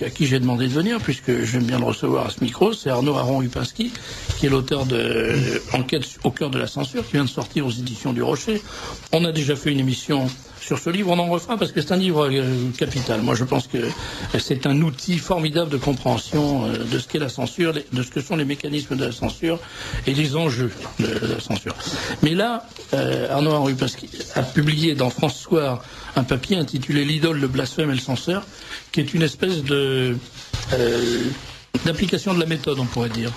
à qui j'ai demandé de venir, puisque j'aime bien le recevoir à ce micro, c'est Arnaud Aron-Lupinski, qui est l'auteur de Enquête au cœur de la censure, qui vient de sortir aux éditions du Rocher. On a déjà fait une émission sur ce livre, on en refera parce que c'est un livre capital. Moi, je pense que c'est un outil formidable de compréhension de ce qu'est la censure, de ce que sont les mécanismes de la censure et les enjeux de la censure. Mais là, Arnaud Aron-Lupinski a publié dans France Soir un papier intitulé L'idole, le blasphème et le censeur, qui est une espèce de d'application de la méthode, on pourrait dire.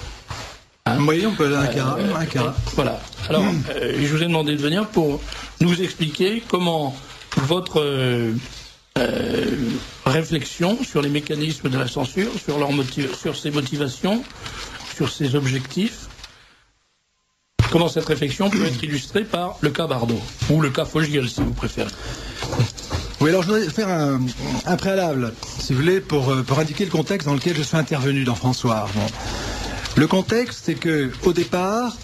Hein, oui, on peut un cas. Voilà. Alors, je vous ai demandé de venir pour nous expliquer comment votre réflexion sur les mécanismes de la censure, sur ses motivations, sur ses objectifs, comment cette réflexion peut être illustrée par le cas Bardot, ou le cas Fogiel, si vous préférez. Oui, alors je voudrais faire un préalable, si vous voulez, pour indiquer le contexte dans lequel je suis intervenu dans François. Bon. Le contexte, c'est que au départ,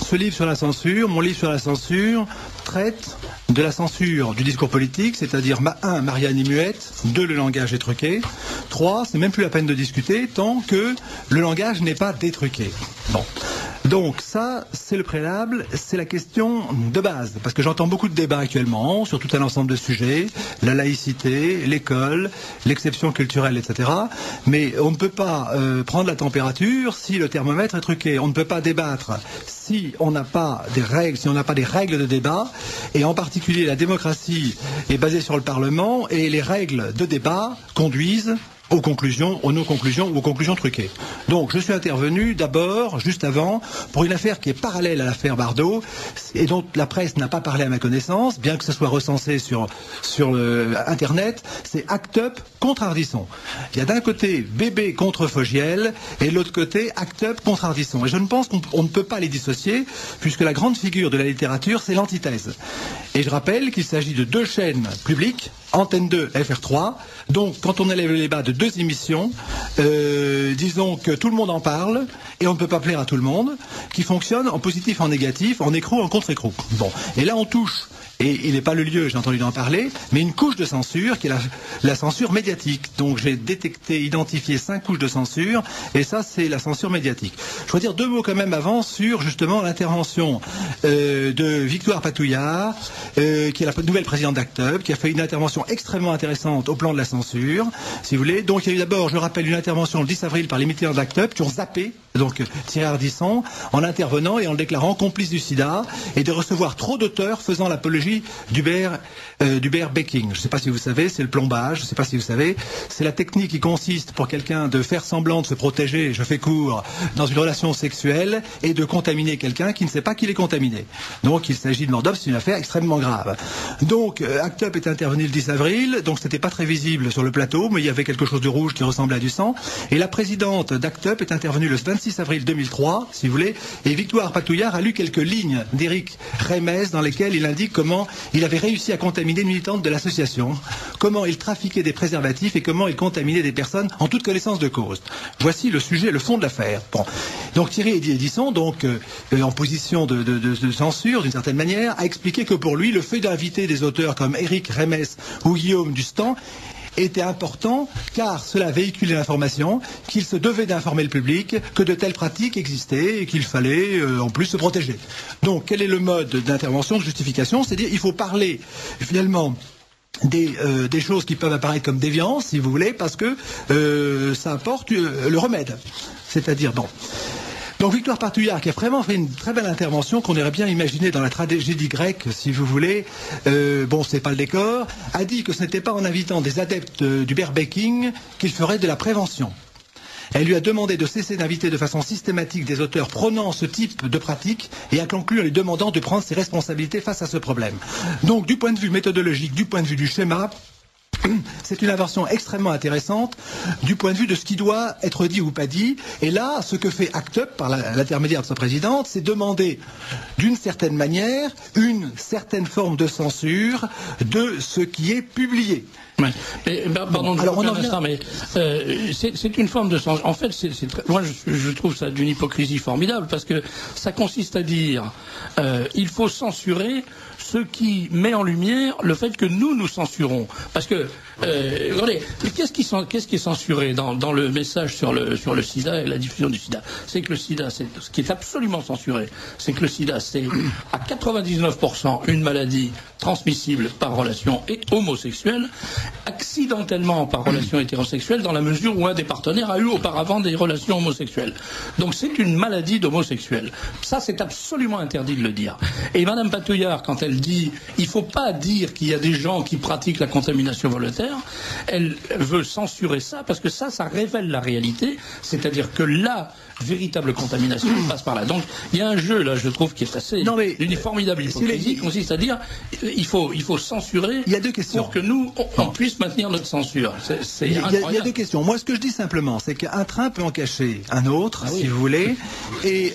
ce livre sur la censure, mon livre sur la censure, traite de la censure du discours politique, c'est-à-dire 1. Marianne est muette, 2. Le langage est truqué, 3. C'est même plus la peine de discuter tant que le langage n'est pas détruqué. Bon. Donc ça, c'est le préalable, c'est la question de base, parce que j'entends beaucoup de débats actuellement sur tout un ensemble de sujets, la laïcité, l'école, l'exception culturelle, etc. Mais on ne peut pas prendre la température si le thermomètre est truqué. On ne peut pas débattre si on n'a pas des règles, si on n'a pas des règles de débat, et en particulier la démocratie est basée sur le Parlement, et les règles de débat conduisent aux conclusions, aux non-conclusions ou aux conclusions truquées. Donc je suis intervenu d'abord, juste avant, pour une affaire qui est parallèle à l'affaire Bardot et dont la presse n'a pas parlé à ma connaissance, bien que ce soit recensé sur Internet, c'est Act Up contre Ardisson. Il y a d'un côté Bébé contre Fogiel et de l'autre côté Act Up contre Ardisson. Et je ne pense qu'on ne peut pas les dissocier puisque la grande figure de la littérature, c'est l'antithèse. Et je rappelle qu'il s'agit de 2 chaînes publiques, Antenne 2, FR3. Donc, quand on élève le débat de 2 émissions, disons que tout le monde en parle, et on ne peut pas plaire à tout le monde, qui fonctionnent en positif, en négatif, en écrou, en contre-écrou. Bon. Et là, on touche, et il n'est pas le lieu, j'ai entendu en parler, mais une couche de censure, qui est la censure médiatique. Donc, j'ai identifié 5 couches de censure, et ça, c'est la censure médiatique. Je dois dire 2 mots quand même avant sur, justement, l'intervention de Victoire Patouillard, qui est la nouvelle présidente d'Act Up, qui a fait une intervention extrêmement intéressante au plan de la censure, si vous voulez. Donc il y a eu d'abord, je rappelle, une intervention le 10 avril par les militants d'Act Up qui ont zappé donc Thierry Ardisson en intervenant et en le déclarant complice du sida et de recevoir trop d'auteurs faisant l'apologie du bear baking. Je ne sais pas si vous savez, c'est le plombage, je ne sais pas si vous savez, c'est la technique qui consiste pour quelqu'un de faire semblant de se protéger, je fais court, dans une relation sexuelle et de contaminer quelqu'un qui ne sait pas qu'il est contaminé. Donc il s'agit de mort d'homme, c'est une affaire extrêmement grave. Donc Act Up est intervenu le 10 avril, donc c'était pas très visible sur le plateau, mais il y avait quelque chose de rouge qui ressemblait à du sang. Et la présidente d'Act Up est intervenue le 26 avril 2003, si vous voulez, et Victoire Patouillard a lu quelques lignes d'Éric Reymès dans lesquelles il indique comment il avait réussi à contaminer une militante de l'association, comment il trafiquait des préservatifs et comment il contaminait des personnes en toute connaissance de cause. Voici le sujet, le fond de l'affaire. Bon. Donc Thierry Ardisson, donc en position de censure d'une certaine manière, a expliqué que pour lui, le fait d'inviter des auteurs comme Éric Reymès ou Guillaume Dustan était important car cela véhiculait l'information, qu'il se devait d'informer le public que de telles pratiques existaient et qu'il fallait en plus se protéger. Donc quel est le mode d'intervention, de justification? C'est-à-dire il faut parler finalement des choses qui peuvent apparaître comme déviances, si vous voulez, parce que ça apporte le remède. C'est-à-dire, bon... Donc Victoire Patouillard, qui a vraiment fait une très belle intervention qu'on aurait bien imaginée dans la tragédie grecque, si vous voulez, bon, c'est pas le décor, a dit que ce n'était pas en invitant des adeptes du bear baking qu'il ferait de la prévention. Elle lui a demandé de cesser d'inviter de façon systématique des auteurs prônant ce type de pratique et a conclu en lui demandant de prendre ses responsabilités face à ce problème. Donc du point de vue méthodologique, du point de vue du schéma, c'est une invention extrêmement intéressante du point de vue de ce qui doit être dit ou pas dit. Et là, ce que fait Act Up par l'intermédiaire de sa présidente, c'est demander d'une certaine manière une certaine forme de censure de ce qui est publié. Ouais. Pardon, alors on en vient. Mais c'est une forme de censure. En fait, moi je trouve ça d'une hypocrisie formidable parce que ça consiste à dire il faut censurer ce qui met en lumière le fait que nous censurons. Parce que Regardez, qu'est-ce qui est censuré dans le message sur le sida et la diffusion du sida? C'est que le sida, ce qui est absolument censuré, c'est que le sida, c'est à 99% une maladie transmissible par relation homosexuelle, accidentellement par relation hétérosexuelle, dans la mesure où un des partenaires a eu auparavant des relations homosexuelles. Donc c'est une maladie d'homosexuel. Ça, c'est absolument interdit de le dire. Et Madame Patouillard, quand elle dit il faut pas dire qu'il y a des gens qui pratiquent la contamination volontaire, elle veut censurer ça parce que ça révèle la réalité, c'est-à-dire que la véritable contamination passe par là. Donc il y a un jeu là, je trouve, qui est assez d'une formidable hypocrisie, qui consiste à dire il faut censurer. Il y a deux questions pour que nous on puisse maintenir notre censure. Il y a deux questions. Moi, ce que je dis simplement, c'est qu'un train peut en cacher un autre, si vous voulez. Et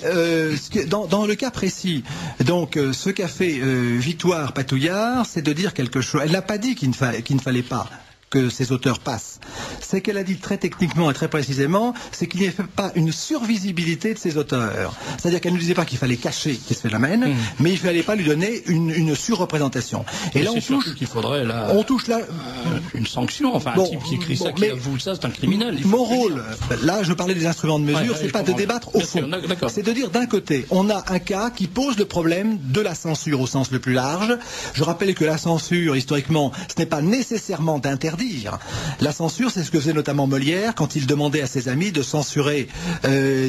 dans le cas précis, donc ce qu'a fait Victoire Patouillard, c'est de dire quelque chose. Elle n'a pas dit qu'il ne fallait pas que ces auteurs passent. C'est qu'elle a dit très techniquement et très précisément, c'est qu'il n'y avait pas une survisibilité de ces auteurs. C'est-à-dire qu'elle ne disait pas qu'il fallait cacher ce phénomène, mais il ne fallait pas lui donner une surreprésentation. Et là, qu'il faudrait là, on touche là une sanction. Enfin, un type qui écrit ça, qui avoue ça, c'est un criminel. Mon rôle, là, je parlais des instruments de mesure, c'est pas de débattre au fond. C'est de dire d'un côté, on a un cas qui pose le problème de la censure au sens le plus large. Je rappelle que la censure, historiquement, ce n'est pas nécessairement d'interdire. La censure, c'est ce que faisait notamment Molière quand il demandait à ses amis de censurer,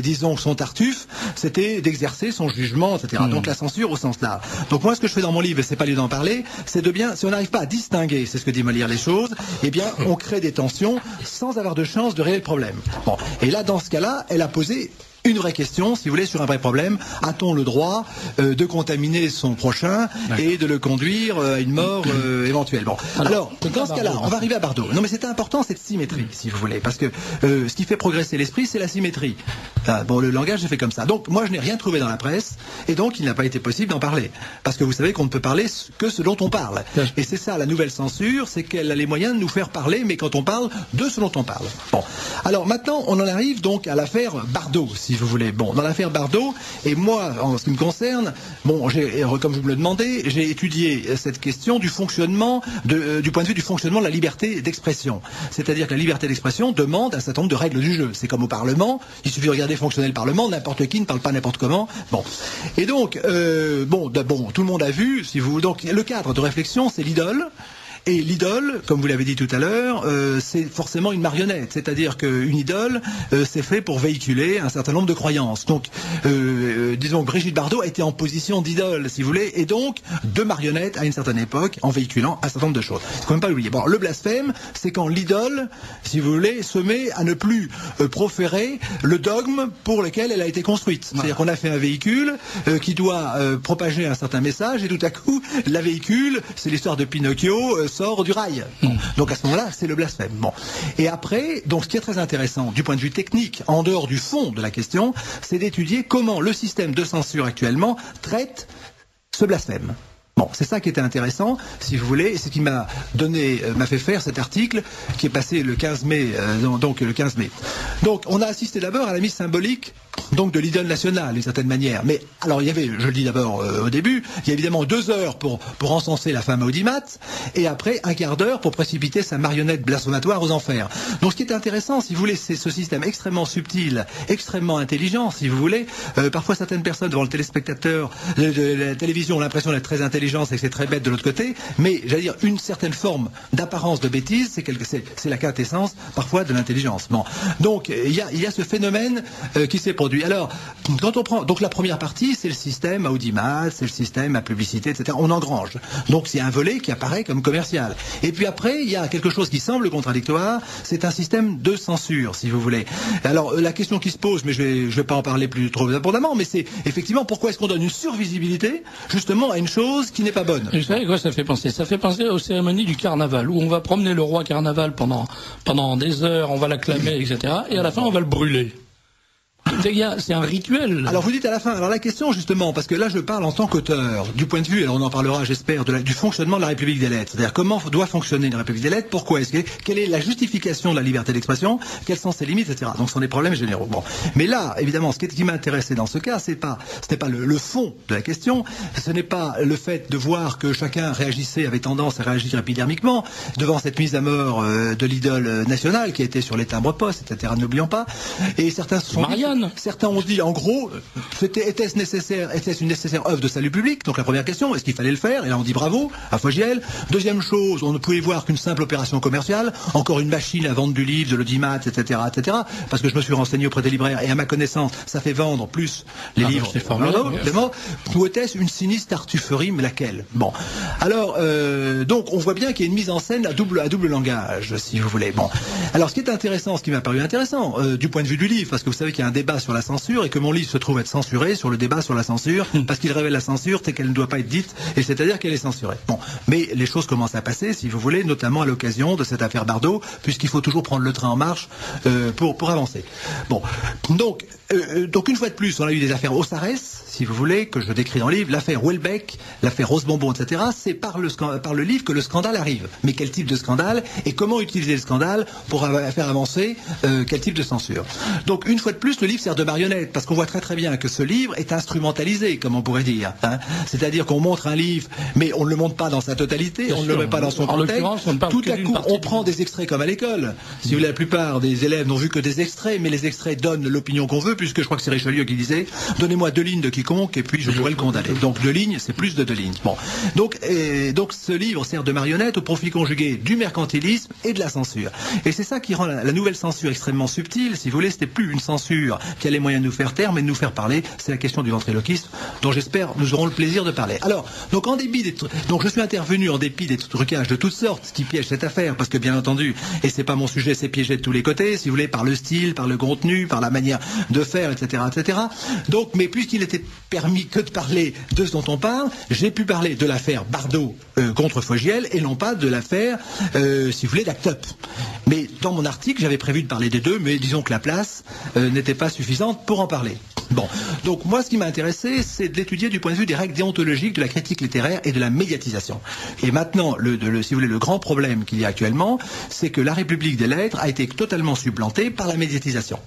disons, son Tartuffe, c'était d'exercer son jugement, etc. Donc la censure au sens large. Donc moi, ce que je fais dans mon livre, et c'est pas lieu d'en parler, c'est de bien, si on n'arrive pas à distinguer, c'est ce que dit Molière, les choses, eh bien, on crée des tensions sans avoir de chance de régler le problème. Bon. Et là, dans ce cas-là, elle a posé une vraie question, si vous voulez, sur un vrai problème. A-t-on le droit de contaminer son prochain et de le conduire à une mort éventuelle? Bon. Alors, dans ce cas-là, on va arriver à Bardot. Non, mais c'est important, cette symétrie, si vous voulez, parce que ce qui fait progresser l'esprit, c'est la symétrie. Bon, le langage est fait comme ça. Donc, moi, je n'ai rien trouvé dans la presse, et donc, il n'a pas été possible d'en parler. Parce que vous savez qu'on ne peut parler que ce dont on parle. Et c'est ça, la nouvelle censure, c'est qu'elle a les moyens de nous faire parler, mais quand on parle de ce dont on parle. Bon. Alors, maintenant, on en arrive donc à l'affaire Bardot, si vous voulez. Bon, dans l'affaire Bardot, et moi, en ce qui me concerne, bon, comme je me le demandais, j'ai étudié cette question du fonctionnement, du point de vue du fonctionnement de la liberté d'expression. C'est-à-dire que la liberté d'expression demande un certain nombre de règles du jeu. C'est comme au Parlement, il suffit de regarder fonctionner le Parlement, n'importe qui ne parle pas n'importe comment. Bon. Et donc, tout le monde a vu, si vous, donc, le cadre de réflexion, c'est l'idole. Et l'idole, comme vous l'avez dit tout à l'heure, c'est forcément une marionnette. C'est-à-dire qu'une idole, c'est fait pour véhiculer un certain nombre de croyances. Donc, disons que Brigitte Bardot était en position d'idole, si vous voulez, et donc de marionnette à une certaine époque, en véhiculant un certain nombre de choses. Il ne faut même pas l'oublier. Bon, le blasphème, c'est quand l'idole, si vous voulez, se met à ne plus proférer le dogme pour lequel elle a été construite. C'est-à-dire qu'on a fait un véhicule qui doit propager un certain message, et tout à coup, la véhicule, c'est l'histoire de Pinocchio, sort du rail. Bon. Donc à ce moment-là, c'est le blasphème. Bon. Et après, donc ce qui est très intéressant du point de vue technique, en dehors du fond de la question, c'est d'étudier comment le système de censure actuellement traite ce blasphème. Bon, c'est ça qui était intéressant, si vous voulez, et c'est ce qui m'a fait faire cet article qui est passé le 15 mai, donc le 15 mai. Donc, on a assisté d'abord à la mise symbolique, donc de l'idole nationale, d'une certaine manière. Mais, alors, il y avait, je le dis d'abord au début, il y a évidemment 2 heures pour encenser la femme Audimat, et après, 1/4 d'heure pour précipiter sa marionnette blasphématoire aux enfers. Donc, ce qui est intéressant, si vous voulez, c'est ce système extrêmement subtil, extrêmement intelligent, si vous voulez. Parfois, certaines personnes devant le téléspectateur de la télévision ont l'impression d'être très intelligentes, et que c'est très bête de l'autre côté, mais j'allais dire une certaine forme d'apparence de bêtise, c'est la quintessence parfois de l'intelligence. Bon. Donc il y a ce phénomène qui s'est produit. Alors, quand on prend donc la première partie, c'est le système à audimat, c'est le système à publicité, etc. On engrange. Donc c'est un volet qui apparaît comme commercial. Et puis après, il y a quelque chose qui semble contradictoire, c'est un système de censure, si vous voulez. Alors la question qui se pose, mais je vais pas en parler plus trop abondamment, mais c'est effectivement pourquoi est-ce qu'on donne une survisibilité justement à une chose qui n'est pas bonne. Vous savez quoi ça fait penser? Ça fait penser aux cérémonies du carnaval, où on va promener le roi carnaval pendant des heures, on va l'acclamer, etc. Et à la fin, on va le brûler. C'est un rituel. Alors vous dites à la fin, alors la question justement, parce que là je parle en tant qu'auteur, du point de vue, alors on en parlera j'espère, du fonctionnement de la République des lettres. C'est-à-dire comment doit fonctionner la République des lettres, pourquoi quelle est la justification de la liberté d'expression, quelles sont ses limites, etc. Donc ce sont des problèmes généraux. Bon. Mais là, évidemment, ce qui m'a intéressé dans ce cas, ce n'est pas le fond de la question, ce n'est pas le fait de voir que chacun avait tendance à réagir épidermiquement devant cette mise à mort de l'idole nationale qui était sur les timbres-poste, etc. N'oublions pas. Et certains certains ont dit, en gros, était-ce une nécessaire œuvre de salut public? Donc la première question, est-ce qu'il fallait le faire? Et là on dit bravo à Fogiel. Deuxième chose, on ne pouvait voir qu'une simple opération commerciale, encore une machine à vendre du livre, de l'audimat, etc., etc. Parce que je me suis renseigné auprès des libraires et à ma connaissance, ça fait vendre plus les livres. C'est formidable. Ou était-ce une sinistre tartufferie, mais laquelle? Bon. Alors, donc on voit bien qu'il y a une mise en scène à double langage, si vous voulez. Bon. Alors ce qui est intéressant, ce qui m'a paru intéressant, du point de vue du livre, parce que vous savez qu'il y a un débat sur la censure et que mon livre se trouve être censuré sur le débat sur la censure, parce qu'il révèle la censure, c'est qu'elle ne doit pas être dite, et c'est-à-dire qu'elle est censurée. Bon. Mais les choses commencent à passer, si vous voulez, notamment à l'occasion de cette affaire Bardot, puisqu'il faut toujours prendre le train en marche pour avancer. Bon. Donc une fois de plus, on a eu des affaires Ossares, si vous voulez, que je décris dans le livre, l'affaire Houellebecq, l'affaire Rose-Bonbon, etc. C'est par le livre que le scandale arrive. Mais quel type de scandale et comment utiliser le scandale pour faire avancer quel type de censure. Donc une fois de plus, le livre sert de marionnette, parce qu'on voit très très bien que ce livre est instrumentalisé, comme on pourrait dire. Hein. C'est-à-dire qu'on montre un livre, mais on ne le montre pas dans sa totalité, on ne le met pas dans son contexte. Tout à coup, on prend des extraits comme à l'école. Si vous voulez, la plupart des élèves n'ont vu que des extraits, mais les extraits donnent l'opinion qu'on veut, puisque je crois que c'est Richelieu qui disait « Donnez-moi 2 lignes de quiconque et puis je pourrai le condamner ». Donc 2 lignes, c'est plus de 2 lignes. Bon. Donc ce livre sert de marionnette au profit conjugué du mercantilisme et de la censure. Et c'est ça qui rend la nouvelle censure extrêmement subtile. Si vous voulez, c'était plus une censure qui a les moyens de nous faire taire, mais de nous faire parler. C'est la question du ventriloquisme, dont j'espère nous aurons le plaisir de parler. Alors, donc je suis intervenu en dépit des trucages de toutes sortes qui piègent cette affaire, parce que bien entendu, et c'est pas mon sujet, c'est piégé de tous les côtés, si vous voulez, par le style, par le contenu, par la manière de faire, etc., etc. Donc, mais puisqu'il n'était permis que de parler de ce dont on parle, j'ai pu parler de l'affaire Bardot contre Fogiel et non pas de l'affaire, si vous voulez, d'Act Up. Mais dans mon article, j'avais prévu de parler des deux, mais disons que la place n'était pas suffisante pour en parler. Bon, donc moi ce qui m'a intéressé, c'est de l'étudier du point de vue des règles déontologiques de la critique littéraire et de la médiatisation. Et maintenant, si vous voulez, le grand problème qu'il y a actuellement, c'est que la République des lettres a été totalement supplantée par la médiatisation.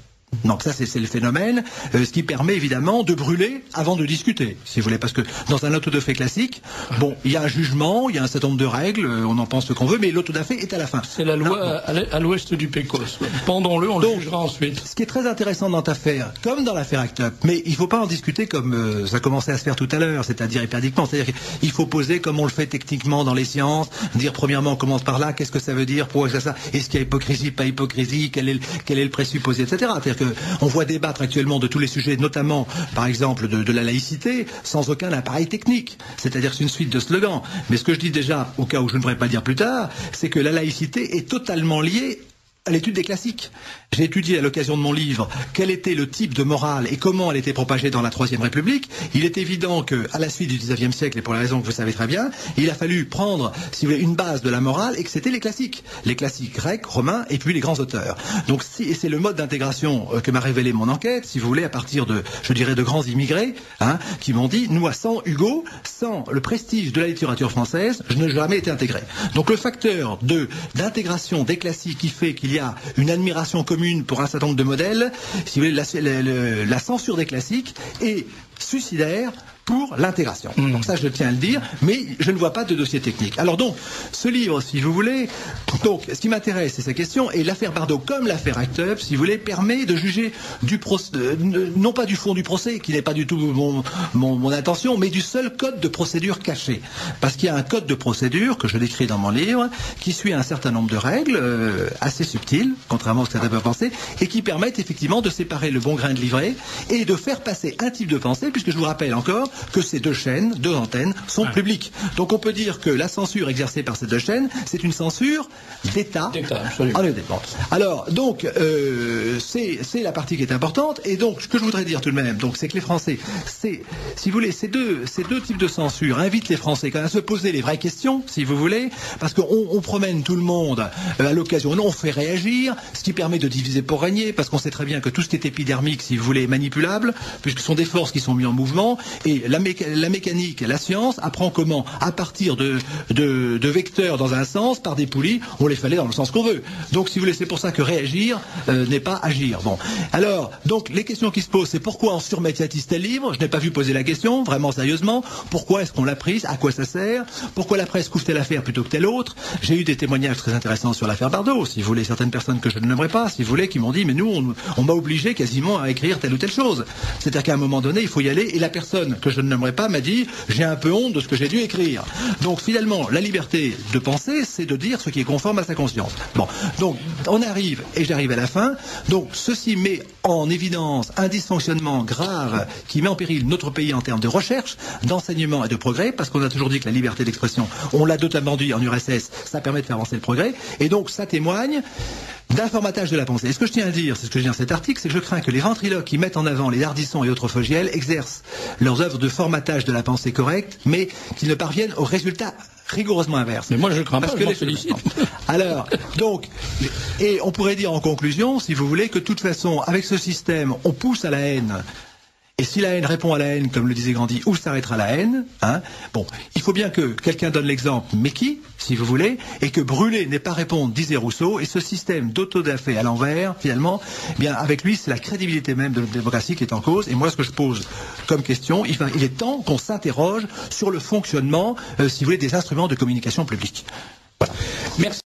Donc ça c'est le phénomène, ce qui permet évidemment de brûler avant de discuter, si vous voulez, parce que dans un auto de fait classique, bon, il y a un jugement, il y a un certain nombre de règles, on en pense ce qu'on veut, mais l'auto de fait est à la fin. C'est la loi à l'ouest du Pécos. Pendons-le, on le jugera ensuite. Ce qui est très intéressant dans cette affaire, comme dans l'affaire Act Up, mais il ne faut pas en discuter comme ça commençait à se faire tout à l'heure, c'est-à-dire éperdiquement, c'est-à-dire qu'il faut poser comme on le fait techniquement dans les sciences, dire premièrement on commence par là, qu'est-ce que ça veut dire, pourquoi ça, est-ce qu'il y a hypocrisie, pas hypocrisie, quel est le présupposé, etc. C'est-à-dire on voit débattre actuellement de tous les sujets, notamment, par exemple, de la laïcité, sans aucun appareil technique. C'est-à-dire que c'est une suite de slogans. Mais ce que je dis déjà, au cas où je ne pourrais pas le dire plus tard, c'est que la laïcité est totalement liée à l'étude des classiques. J'ai étudié à l'occasion de mon livre quel était le type de morale et comment elle était propagée dans la Troisième République. Il est évident qu'à la suite du XIXe siècle, et pour la raison que vous savez très bien, il a fallu prendre, si vous voulez, une base de la morale et que c'était les classiques grecs, romains et puis les grands auteurs. Donc et c'est le mode d'intégration que m'a révélé mon enquête, si vous voulez, à partir de, je dirais, de grands immigrés, qui m'ont dit, nous, sans Hugo, sans le prestige de la littérature française, je n'ai jamais été intégré. Donc le facteur d'intégration des classiques qui fait qu'il y a une admiration commune pour un certain nombre de modèles, si vous voulez, la censure des classiques est suicidaire pour l'intégration. Donc ça, je tiens à le dire, mais je ne vois pas de dossier technique. Alors donc, ce livre, si vous voulez, donc, ce qui m'intéresse, c'est ces questions, et l'affaire Bardot, comme l'affaire Act Up, si vous voulez, permet de juger non pas du fond du procès, qui n'est pas du tout mon intention, mais du seul code de procédure caché. Parce qu'il y a un code de procédure, que je décris dans mon livre, qui suit un certain nombre de règles, assez subtiles, contrairement à ce que certains peuvent penser, et qui permettent effectivement de séparer le bon grain de l'ivraie, et de faire passer un type de pensée, puisque je vous rappelle encore que ces deux antennes, sont publiques. Donc on peut dire que la censure exercée par ces deux chaînes, c'est une censure d'État. Absolument. Alors, donc, c'est la partie qui est importante. Et donc, ce que je voudrais dire tout de même, donc, c'est que les Français, si vous voulez, ces deux types de censure invitent les Français quand même à se poser les vraies questions, si vous voulez, parce qu'on promène tout le monde à l'occasion. Non, on fait réagir, ce qui permet de diviser pour régner, parce qu'on sait très bien que tout ce qui est épidermique, si vous voulez, est manipulable, puisque ce sont des forces qui sont mises en mouvement, et la mécanique, la science apprend comment, à partir de vecteurs dans un sens, par des poulies, on les fait aller dans le sens qu'on veut. Donc, si vous voulez, c'est pour ça que réagir n'est pas agir. Bon. Alors, donc, les questions qui se posent, c'est pourquoi on surmédiatise tel livre? Je n'ai pas vu poser la question, vraiment sérieusement. Pourquoi est-ce qu'on l'a prise? À quoi ça sert? Pourquoi la presse couvre telle affaire plutôt que telle autre? J'ai eu des témoignages très intéressants sur l'affaire Bardot, si vous voulez, certaines personnes que je ne nommerai pas, si vous voulez, qui m'ont dit, mais nous, on m'a obligé quasiment à écrire telle ou telle chose. C'est-à-dire qu'à un moment donné, il faut y aller, et la personne que je ne nommerai pas m'a dit, j'ai un peu honte de ce que j'ai dû écrire. Donc, finalement, la liberté de penser, c'est de dire ce qui est conforme à sa conscience. Bon. Donc, on arrive, et j'arrive à la fin. Donc, ceci met en évidence un dysfonctionnement grave qui met en péril notre pays en termes de recherche, d'enseignement et de progrès, parce qu'on a toujours dit que la liberté d'expression, on l'a notamment dit en URSS, ça permet de faire avancer le progrès, et donc ça témoigne d'un formatage de la pensée. Et ce que je tiens à dire, c'est ce que je dis dans cet article, c'est que je crains que les ventriloques qui mettent en avant les Ardisson et autres Fogiel exercent leurs œuvres de formatage de la pensée correcte, mais qu'ils ne parviennent au résultat rigoureusement inverse. Mais moi je crains parce pas, que je m'en félicite. Alors, donc, et on pourrait dire en conclusion, si vous voulez, que de toute façon, avec ce système, on pousse à la haine. Et si la haine répond à la haine, comme le disait Gandhi, où s'arrêtera la haine, hein? Bon, il faut bien que quelqu'un donne l'exemple, mais qui, si vous voulez, et que brûler n'est pas répondre, disait Rousseau, et ce système d'autodafé à l'envers, finalement, eh bien, avec lui, c'est la crédibilité même de la démocratie qui est en cause. Et moi, ce que je pose comme question, il est temps qu'on s'interroge sur le fonctionnement, si vous voulez, des instruments de communication publique. Voilà. Merci.